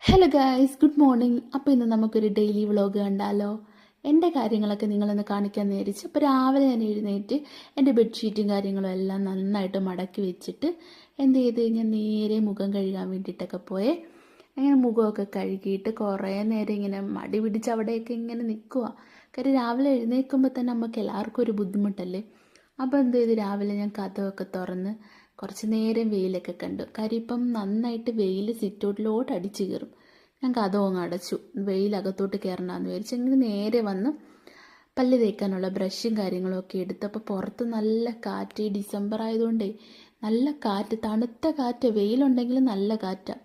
Hello guys, good morning. അപ്പോൾ ഇന്ന് നമുക്കൊരു ഡെയിലി വ്ളോഗ് കണ്ടാലോ? എൻ്റെ കാര്യങ്ങളൊക്കെ നിങ്ങളൊന്ന് കാണിക്കാൻ വിചാരിച്ചു. അപ്പോൾ രാവിലെ ഞാൻ എഴുന്നേറ്റ് എൻ്റെ ബെഡ്ഷീറ്റും കാര്യങ്ങളും എല്ലാം നന്നായിട്ട് മടക്കി വെച്ചിട്ട് എന്ത് ചെയ്ത് ഞാൻ നേരെ മുഖം കഴുകാൻ വേണ്ടിയിട്ടൊക്കെ പോയേ. അങ്ങനെ മുഖമൊക്കെ കഴുകിയിട്ട് കുറേ നേരം ഇങ്ങനെ മടി പിടിച്ച് അവിടെയൊക്കെ ഇങ്ങനെ നിൽക്കുക. കാര്യം രാവിലെ എഴുന്നേൽക്കുമ്പോൾ തന്നെ നമുക്ക് എല്ലാവർക്കും ഒരു ബുദ്ധിമുട്ടല്ലേ. അപ്പോൾ എന്ത് ചെയ്ത് രാവിലെ ഞാൻ കതവൊക്കെ തുറന്ന് കുറച്ച് നേരം വെയിലൊക്കെ കണ്ടു. കാര്യം ഇപ്പം നന്നായിട്ട് വെയിൽ സിറ്റൗട്ടിലോട്ട് അടിച്ചു കയറും. ഞാൻ കതവങ്ങ് അടച്ചു, വെയിലകത്തോട്ട് കയറണമെന്ന് വിചാരിച്ചു. അങ്ങനെ നേരെ വന്ന് പല്ല് തേക്കാനുള്ള ബ്രഷും കാര്യങ്ങളും ഒക്കെ എടുത്ത്. അപ്പോൾ പുറത്ത് നല്ല കാറ്റ്, ഈ ഡിസംബർ ആയതുകൊണ്ടേ നല്ല കാറ്റ്, തണുത്ത കാറ്റ്, വെയിലുണ്ടെങ്കിൽ നല്ല കാറ്റാണ്.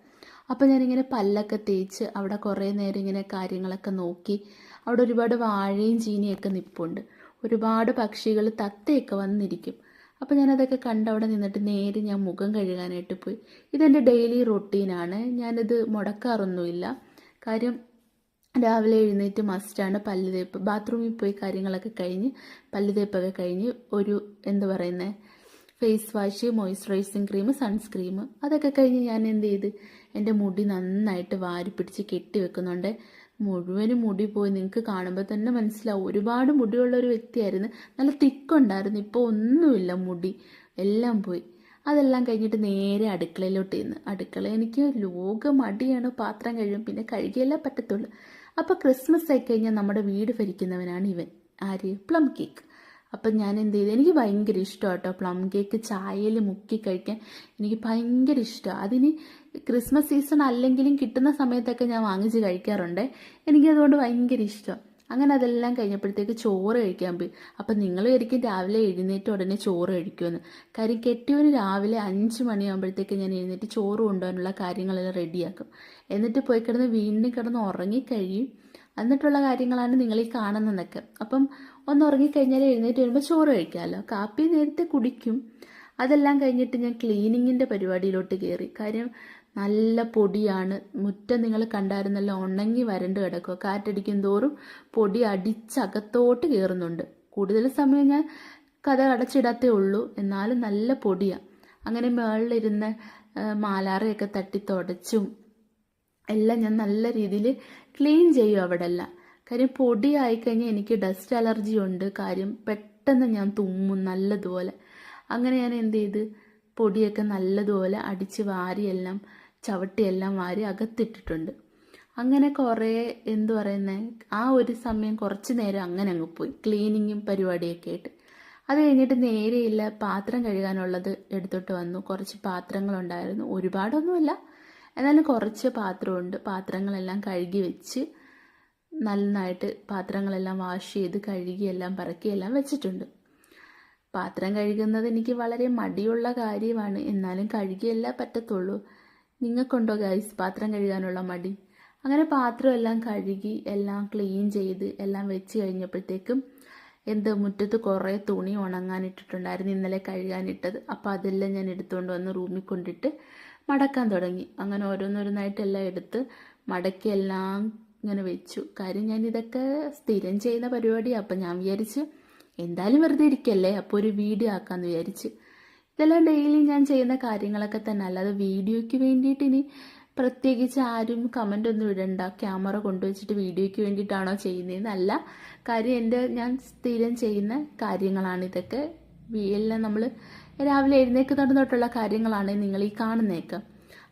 അപ്പോൾ ഞാനിങ്ങനെ പല്ലൊക്കെ തേച്ച് അവിടെ കുറേ നേരം ഇങ്ങനെ കാര്യങ്ങളൊക്കെ നോക്കി. അവിടെ ഒരുപാട് വാഴയും ചീനിയൊക്കെ നിൽപ്പുണ്ട്. ഒരുപാട് പക്ഷികൾ, തത്തയൊക്കെ വന്നിരിക്കും. അപ്പോൾ ഞാനതൊക്കെ കണ്ട് അവിടെ നിന്നിട്ട് നേരെ ഞാൻ മുഖം കഴുകാനായിട്ട് പോയി. ഇതെൻ്റെ ഡെയിലി റൊട്ടീനാണ്. ഞാനിത് മുടക്കാറൊന്നുമില്ല. കാര്യം രാവിലെ എഴുന്നേറ്റ് മസ്റ്റാണ് പല്ല് തേപ്പ്. ബാത്റൂമിൽ പോയി കാര്യങ്ങളൊക്കെ കഴിഞ്ഞ് പല്ല് തേപ്പൊക്കെ കഴിഞ്ഞ് ഒരു face wash, moisturising cream, sunscreen അതൊക്കെ കഴിഞ്ഞ് ഞാൻ എന്ത് ചെയ്ത് എൻ്റെ മുടി നന്നായിട്ട് വാരി പിടിച്ച് കെട്ടി വെക്കുന്നുണ്ട്. മുഴുവനും മുടി പോയി, നിങ്ങൾക്ക് കാണുമ്പോൾ തന്നെ മനസ്സിലാവും. ഒരുപാട് മുടിയുള്ള ഒരു വ്യക്തിയായിരുന്നു, നല്ല തിക്കുണ്ടായിരുന്നു. ഇപ്പോൾ ഒന്നുമില്ല, മുടി എല്ലാം പോയി. അതെല്ലാം കഴിഞ്ഞിട്ട് നേരെ അടുക്കളയിലോട്ട് ഇന്ന്. അടുക്കള എനിക്ക് ലോക മടിയാണ്, പാത്രം കഴിയും, പിന്നെ കഴുകിയല്ലേ പറ്റത്തുള്ളൂ. അപ്പോൾ ക്രിസ്മസ് ആയി കഴിഞ്ഞാൽ നമ്മുടെ വീട് ഭരിക്കുന്നവനാണ് ഇവൻ. ആര്? Plum cake. അപ്പം ഞാൻ എന്ത് ചെയ്തു, എനിക്ക് ഭയങ്കര ഇഷ്ടമാണ് കേട്ടോ പ്ലം കേക്ക്. ചായയിൽ മുക്കി കഴിക്കാൻ എനിക്ക് ഭയങ്കര ഇഷ്ടമാണ്. അതിന് ക്രിസ്മസ് സീസൺ അല്ലെങ്കിലും കിട്ടുന്ന സമയത്തൊക്കെ ഞാൻ വാങ്ങിച്ച് കഴിക്കാറുണ്ട്. എനിക്കതുകൊണ്ട് ഭയങ്കര ഇഷ്ടം. അങ്ങനെ അതെല്ലാം കഴിഞ്ഞപ്പോഴത്തേക്ക് ചോറ് കഴിക്കാൻ പോയി. അപ്പം നിങ്ങൾ ഒരിക്കലും രാവിലെ എഴുന്നേറ്റ് ഉടനെ ചോറ് കഴിക്കുമെന്ന്. കാര്യം കെട്ടിയവന് രാവിലെ 5 മണിയാകുമ്പോഴത്തേക്ക് ഞാൻ എഴുന്നേറ്റ് ചോറ് കൊണ്ടുപോകാനുള്ള കാര്യങ്ങളെല്ലാം റെഡിയാക്കും. എന്നിട്ട് പോയി കിടന്ന് വീണ്ടും കിടന്ന് ഉറങ്ങിക്കഴിയും. എന്നിട്ടുള്ള കാര്യങ്ങളാണ് നിങ്ങൾ ഈ കാണുന്നതൊക്കെ. അപ്പം ഒന്ന് ഉറങ്ങിക്കഴിഞ്ഞാൽ എഴുന്നേറ്റ് വരുമ്പോൾ ചോറ് കഴിക്കാമല്ലോ. കാപ്പി നേരത്തെ കുടിക്കും. അതെല്ലാം കഴിഞ്ഞിട്ട് ഞാൻ ക്ലീനിങ്ങിൻ്റെ പരിപാടിയിലോട്ട് കയറി. കാര്യം നല്ല പൊടിയാണ്. മുറ്റം നിങ്ങൾ കണ്ടായിരുന്നല്ലോ, ഉണങ്ങി വരണ്ട് കിടക്കുക. കാറ്റടിക്കും തോറും പൊടി അടിച്ചകത്തോട്ട് കയറുന്നുണ്ട്. കൂടുതൽ സമയം ഞാൻ കഥ അടച്ചിടത്തേ ഉള്ളൂ, എന്നാലും നല്ല പൊടിയാണ്. അങ്ങനെ മുകളിലിരുന്ന് മാലാറയൊക്കെ തട്ടി തുടച്ചും എല്ലാം ഞാൻ നല്ല രീതിയിൽ ക്ലീൻ ചെയ്യും അവിടെ എല്ലാം. കാര്യം പൊടി ആയിക്കഴിഞ്ഞാൽ എനിക്ക് ഡസ്റ്റ് അലർജി ഉണ്ട്. കാര്യം പെട്ടെന്ന് ഞാൻ തുമ്മും നല്ലതുപോലെ. അങ്ങനെ ഞാൻ എന്ത് ചെയ്ത് പൊടിയൊക്കെ നല്ലതുപോലെ അടിച്ച് വാരിയെല്ലാം ചവിട്ടിയെല്ലാം വാരി അകത്തിട്ടിട്ടുണ്ട്. അങ്ങനെ കുറേ ആ ഒരു സമയം കുറച്ച് നേരം അങ്ങനെ അങ്ങ് പോയി ക്ലീനിങ്ങും പരിപാടിയൊക്കെ ആയിട്ട്. അത് കഴിഞ്ഞിട്ട് നേരെയില്ല പാത്രം കഴുകാനുള്ളത് എടുത്തോട്ട് വന്നു. കുറച്ച് പാത്രങ്ങളുണ്ടായിരുന്നു, ഒരുപാടൊന്നുമില്ല, എന്നാലും കുറച്ച് പാത്രമുണ്ട്. പാത്രങ്ങളെല്ലാം കഴുകി വെച്ച് നന്നായിട്ട് പാത്രങ്ങളെല്ലാം വാഷ് ചെയ്ത് കഴുകിയെല്ലാം പറക്കിയെല്ലാം വെച്ചിട്ടുണ്ട്. പാത്രം കഴുകുന്നത് എനിക്ക് വളരെ മടിയുള്ള കാര്യമാണ്, എന്നാലും കഴുകിയല്ലേ പറ്റത്തുള്ളൂ. നിങ്ങൾക്കുണ്ടോ ഗൈസ് പാത്രം കഴുകാനുള്ള മടി? അങ്ങനെ പാത്രമെല്ലാം കഴുകി എല്ലാം ക്ലീൻ ചെയ്ത് എല്ലാം വെച്ച് കഴിഞ്ഞപ്പോഴത്തേക്കും മുറ്റത്ത് കുറേ തുണി ഉണങ്ങാനിട്ടിട്ടുണ്ടായിരുന്നു, ഇന്നലെ കഴുകാനിട്ടത്. അപ്പോൾ അതെല്ലാം ഞാൻ എടുത്തുകൊണ്ട് വന്ന് റൂമിൽ കൊണ്ടിട്ട് മടക്കാൻ തുടങ്ങി. അങ്ങനെ ഓരോന്നോരോന്നായിട്ടെല്ലാം എടുത്ത് മടക്കി എല്ലാം ഇങ്ങനെ വെച്ചു. കാര്യം ഞാൻ ഇതൊക്കെ സ്ഥിരം ചെയ്യുന്ന പരിപാടിയാണ്. അപ്പം ഞാൻ വിചാരിച്ച് എന്തായാലും വെറുതെ ഇരിക്കല്ലേ, അപ്പോൾ ഒരു വീഡിയോ ആക്കാമെന്ന് വിചാരിച്ച്. ഇതെല്ലാം ഡെയിലി ഞാൻ ചെയ്യുന്ന കാര്യങ്ങളൊക്കെ തന്നെ, അല്ലാതെ വീഡിയോയ്ക്ക് വേണ്ടിയിട്ട് ഇനി പ്രത്യേകിച്ച് ആരും കമൻ്റ് ഒന്നും ഇടണ്ട. ക്യാമറ കൊണ്ടുവച്ചിട്ട് വീഡിയോയ്ക്ക് വേണ്ടിയിട്ടാണോ ചെയ്യുന്നതെന്നല്ല. കാര്യം ഞാൻ സ്ഥിരം ചെയ്യുന്ന കാര്യങ്ങളാണ് ഇതൊക്കെ. എല്ലാം നമ്മൾ രാവിലെ എഴുന്നേൽക്കുന്നത് തൊട്ടുള്ള കാര്യങ്ങളാണ് നിങ്ങൾ ഈ കാണുന്നതൊക്കെ.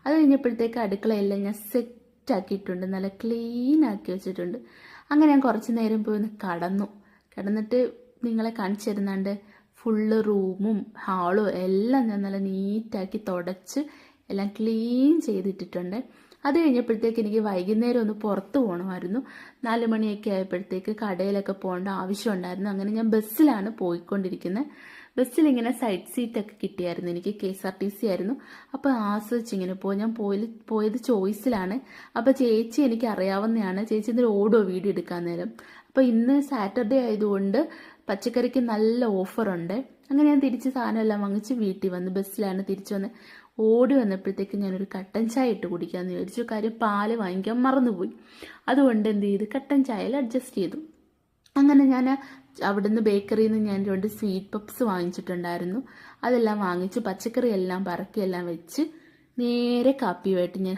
അത് കഴിഞ്ഞപ്പോഴത്തേക്ക് അടുക്കളയെല്ലാം ഞാൻ സെറ്റാക്കിയിട്ടുണ്ട്, നല്ല ക്ലീൻ ആക്കി വെച്ചിട്ടുണ്ട്. അങ്ങനെ ഞാൻ കുറച്ച് നേരം പോയി ഒന്ന് കിടന്നിട്ട് നിങ്ങളെ കാണിച്ചു തരുന്നുണ്ട്. ഫുള്ള് റൂമും ഹാളും എല്ലാം ഞാൻ നല്ല നീറ്റാക്കി തുടച്ച് എല്ലാം ക്ലീൻ ചെയ്തിട്ടിട്ടുണ്ട്. അത് കഴിഞ്ഞപ്പോഴത്തേക്ക് എനിക്ക് വൈകുന്നേരം ഒന്ന് പുറത്ത് പോകണമായിരുന്നു. 4 മണിയൊക്കെ ആയപ്പോഴത്തേക്ക് കടയിലൊക്കെ പോകേണ്ട ആവശ്യമുണ്ടായിരുന്നു. അങ്ങനെ ഞാൻ ബസ്സിലാണ് പോയിക്കൊണ്ടിരിക്കുന്നത്. ബസ്സിലിങ്ങനെ സൈഡ് സീറ്റൊക്കെ കിട്ടിയായിരുന്നു എനിക്ക്, KSRTC ആയിരുന്നു. അപ്പോൾ ആസ്വദിച്ചിങ്ങനെ ഞാൻ പോയത് ചോയ്സിലാണ്. അപ്പോൾ ചേച്ചി എനിക്ക് അറിയാവുന്നതാണ്. ചേച്ചി ഇന്നലെ ഓടോ വീഡിയോ എടുക്കാൻ നേരം. അപ്പോൾ ഇന്ന് സാറ്റർഡേ ആയതുകൊണ്ട് പച്ചക്കറിക്ക് നല്ല ഓഫറുണ്ട്. അങ്ങനെ ഞാൻ തിരിച്ച് സാധനമെല്ലാം വാങ്ങിച്ച് വീട്ടിൽ വന്ന് ബസ്സിലാണ് തിരിച്ചു വന്ന്. ഓടി വന്നപ്പോഴത്തേക്ക് ഞാനൊരു കട്ടൻ ചായ ഇട്ട് കുടിക്കാമെന്ന് വിചാരിച്ചു. കാര്യം പാല് വാങ്ങിക്കാൻ മറന്നുപോയി. അതുകൊണ്ട് എന്ത് ചെയ്ത് കട്ടൻ ചായയിൽ അഡ്ജസ്റ്റ് ചെയ്തു. അങ്ങനെ ഞാൻ അവിടുന്ന് ബേക്കറിയിൽ നിന്ന് ഞാൻ 2 സ്വീറ്റ് പപ്സ് വാങ്ങിച്ചിട്ടുണ്ടായിരുന്നു. അതെല്ലാം വാങ്ങിച്ച് പച്ചക്കറി എല്ലാം പറക്കിയെല്ലാം വെച്ച് നേരെ കാപ്പിയുമായിട്ട് ഞാൻ